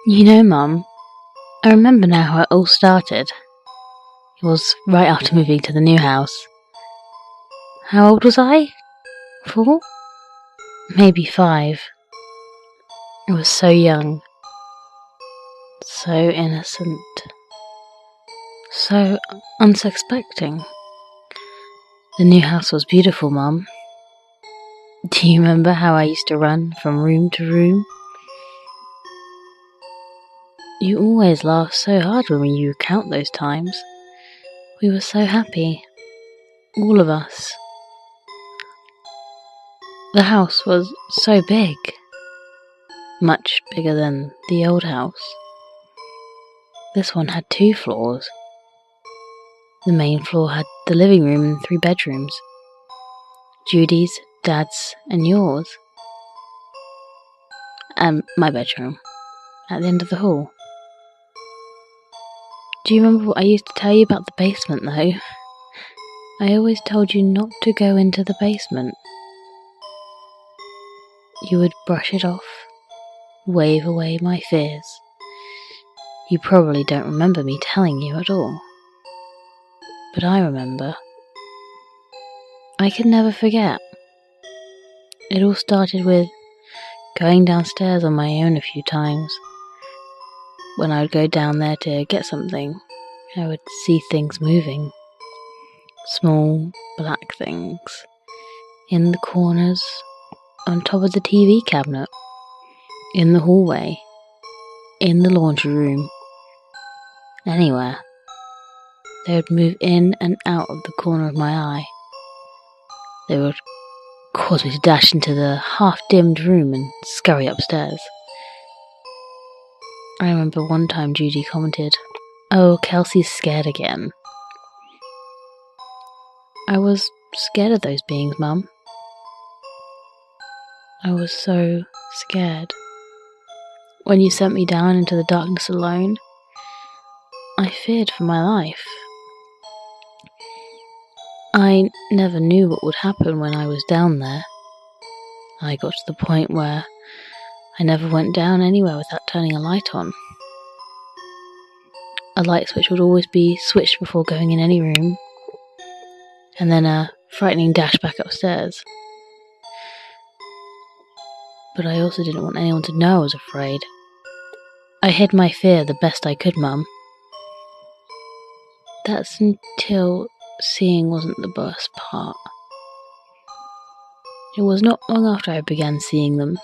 Mum, I remember now how it all started. It was right after moving to the new house. How old was I? 4? Maybe 5. I was so young, so innocent, so unsuspecting. The new house was beautiful, Mum. Do you remember how I used to run from room to room? You always laugh so hard when you recount those times. We were so happy, all of us. The house was so big, much bigger than the old house. This one had 2 floors. The main floor had the living room and 3 bedrooms. Judy's, Dad's and yours. And my bedroom, at the end of the hall. Do you remember what I used to tell you about the basement though? I always told you not to go into the basement. You would brush it off, wave away my fears. You probably don't remember me telling you at all. But I remember. I can never forget. It all started with going downstairs on my own a few times. When I would go down there to get something, I would see things moving. Small, black things. In the corners, on top of the TV cabinet, in the hallway, in the laundry room, anywhere. They would move in and out of the corner of my eye. They would cause me to dash into the half-dimmed room and scurry upstairs. I remember one time Judy commented, "Oh, Kelsey's scared again." I was scared of those beings, Mum. I was so scared. When you sent me down into the darkness alone, I feared for my life. I never knew what would happen when I was down there. I got to the point where I never went down anywhere without turning a light on. A light switch would always be switched before going in any room, and then a frightening dash back upstairs. But I also didn't want anyone to know I was afraid. I hid my fear the best I could, Mum. That's until seeing wasn't the worst part. It was not long after I began seeing them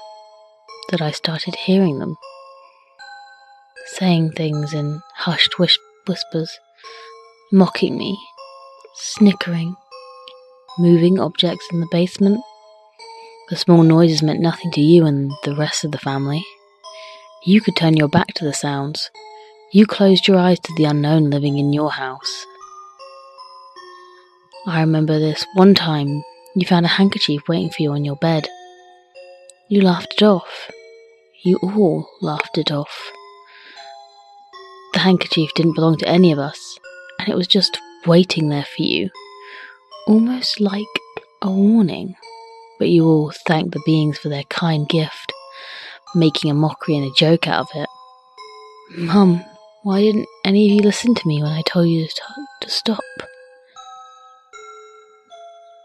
that I started hearing them, saying things in hushed whispers, mocking me, snickering, moving objects in the basement. The small noises meant nothing to you and the rest of the family. You could turn your back to the sounds. You closed your eyes to the unknown living in your house. I remember this one time you found a handkerchief waiting for you on your bed. You laughed it off. You all laughed it off. The handkerchief didn't belong to any of us, and it was just waiting there for you, almost like a warning. But you all thanked the beings for their kind gift, making a mockery and a joke out of it. Mum, why didn't any of you listen to me when I told you to stop?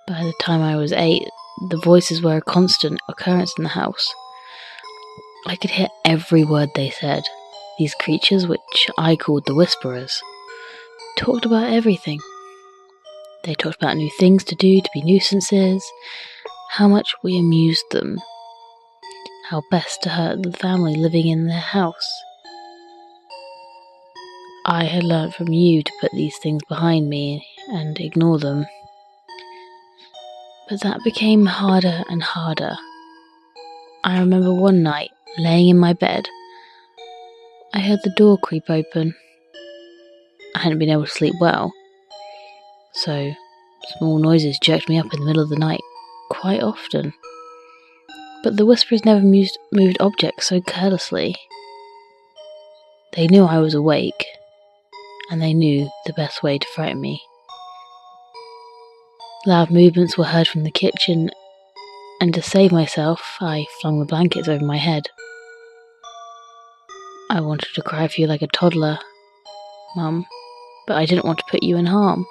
By the time I was 8, the voices were a constant occurrence in the house. I could hear every word they said. These creatures, which I called the Whisperers, talked about everything. They talked about new things to do, to be nuisances, how much we amused them, how best to hurt the family living in their house. I had learnt from you to put these things behind me and ignore them. But that became harder and harder. I remember one night, laying in my bed, I heard the door creep open. I hadn't been able to sleep well, so small noises jerked me up in the middle of the night quite often. But the Whisperers never moved objects so carelessly. They knew I was awake, and they knew the best way to frighten me. Loud movements were heard from the kitchen, and to save myself, I flung the blankets over my head. I wanted to cry for you like a toddler, Mum, but I didn't want to put you in harm.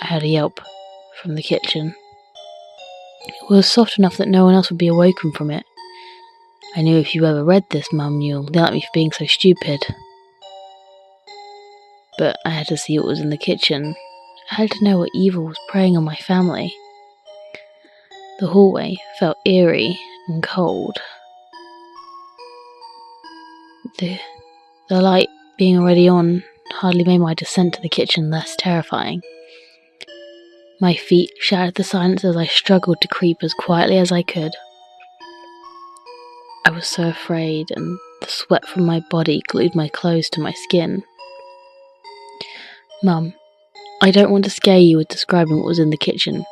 I heard a yelp from the kitchen. It was soft enough that no one else would be awoken from it. I knew if you ever read this, Mum, you'll yell at me for being so stupid. But I had to see what was in the kitchen. I had to know what evil was preying on my family. The hallway felt eerie and cold. The light being already on hardly made my descent to the kitchen less terrifying. My feet shattered the silence as I struggled to creep as quietly as I could. I was so afraid, and the sweat from my body glued my clothes to my skin. Mum, I don't want to scare you with describing what was in the kitchen,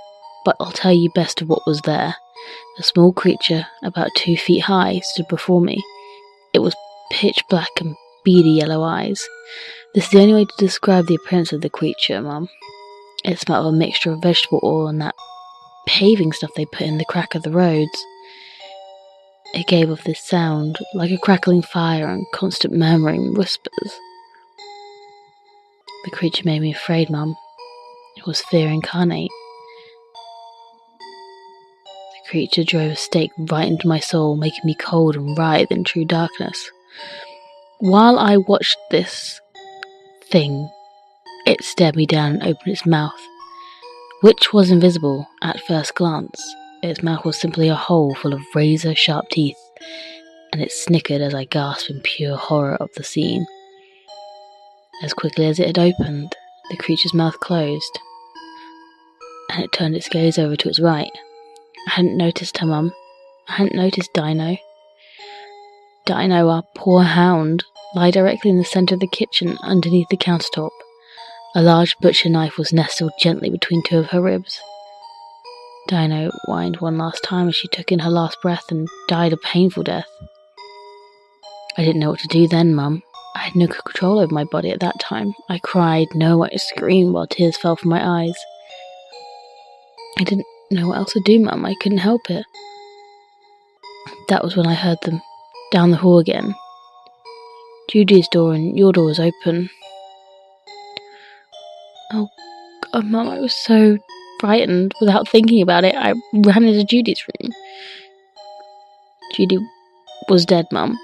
but I'll tell you best of what was there. A small creature, about 2 feet high, stood before me. It was pitch black and beady yellow eyes. This is the only way to describe the appearance of the creature, Mum. It smelled of a mixture of vegetable oil and that paving stuff they put in the crack of the roads. It gave off this sound, like a crackling fire and constant murmuring whispers. The creature made me afraid, Mum. It was fear incarnate. The creature drove a stake right into my soul, making me cold and writhe in true darkness. While I watched this thing, it stared me down and opened its mouth, which was invisible at first glance. Its mouth was simply a hole full of razor-sharp teeth, and it snickered as I gasped in pure horror of the scene. As quickly as it had opened, the creature's mouth closed, and it turned its gaze over to its right. I hadn't noticed her, Mum. I hadn't noticed Dino. Dino, our poor hound, lay directly in the centre of the kitchen underneath the countertop. A large butcher knife was nestled gently between 2 of her ribs. Dino whined one last time as she took in her last breath and died a painful death. I didn't know what to do then, Mum. I had no control over my body at that time. I cried, no, I screamed while tears fell from my eyes. I didn't know what else to do, Mum. I couldn't help it. That was when I heard them, down the hall again. Judy's door and your door was open. Oh, God, Mum, I was so frightened. Without thinking about it, I ran into Judy's room. Judy was dead, Mum.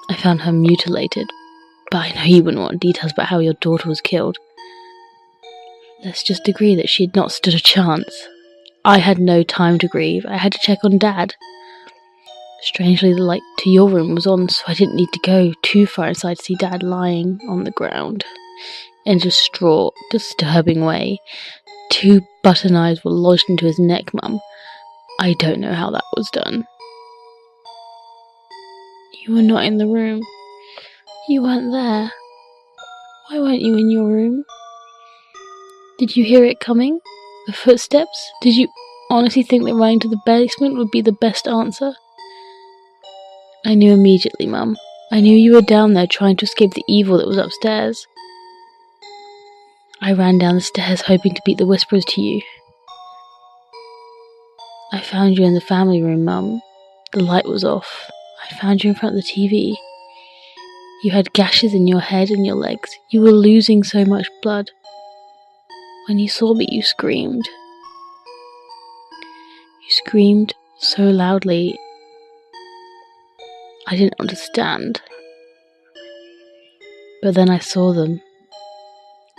I found her mutilated, but I know you wouldn't want details about how your daughter was killed. Let's just agree that she had not stood a chance. I had no time to grieve. I had to check on Dad. Strangely, the light to your room was on, so I didn't need to go too far inside to see Dad lying on the ground in a distraught, disturbing way. 2 butter knives were lodged into his neck, Mum. I don't know how that was done. You were not in the room. You weren't there. Why weren't you in your room? Did you hear it coming? The footsteps? Did you honestly think that running to the basement would be the best answer? I knew immediately, Mum. I knew you were down there trying to escape the evil that was upstairs. I ran down the stairs hoping to beat the whisperers to you. I found you in the family room, Mum. The light was off. I found you in front of the TV. You had gashes in your head and your legs. You were losing so much blood. When you saw me, you screamed. You screamed so loudly, I didn't understand. But then I saw them.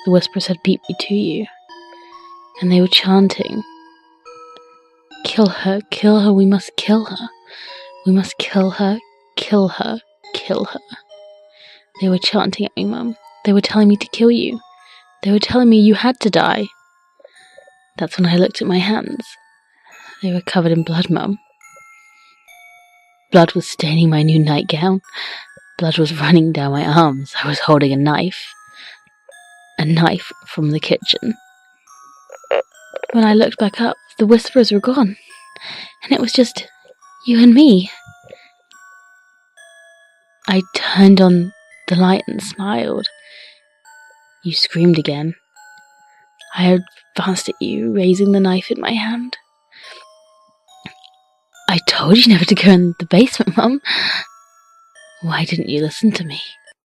The whisperers had beat me to you, and they were chanting, kill her, we must kill her. We must kill her, kill her, kill her. They were chanting at me, Mum. They were telling me to kill you. They were telling me you had to die. That's when I looked at my hands. They were covered in blood, Mum. Blood was staining my new nightgown. Blood was running down my arms. I was holding a knife. A knife from the kitchen. When I looked back up, the whisperers were gone. And it was just you and me. I turned on the light and smiled. You screamed again. I advanced at you, raising the knife in my hand. I told you never to go in the basement, Mum. Why didn't you listen to me?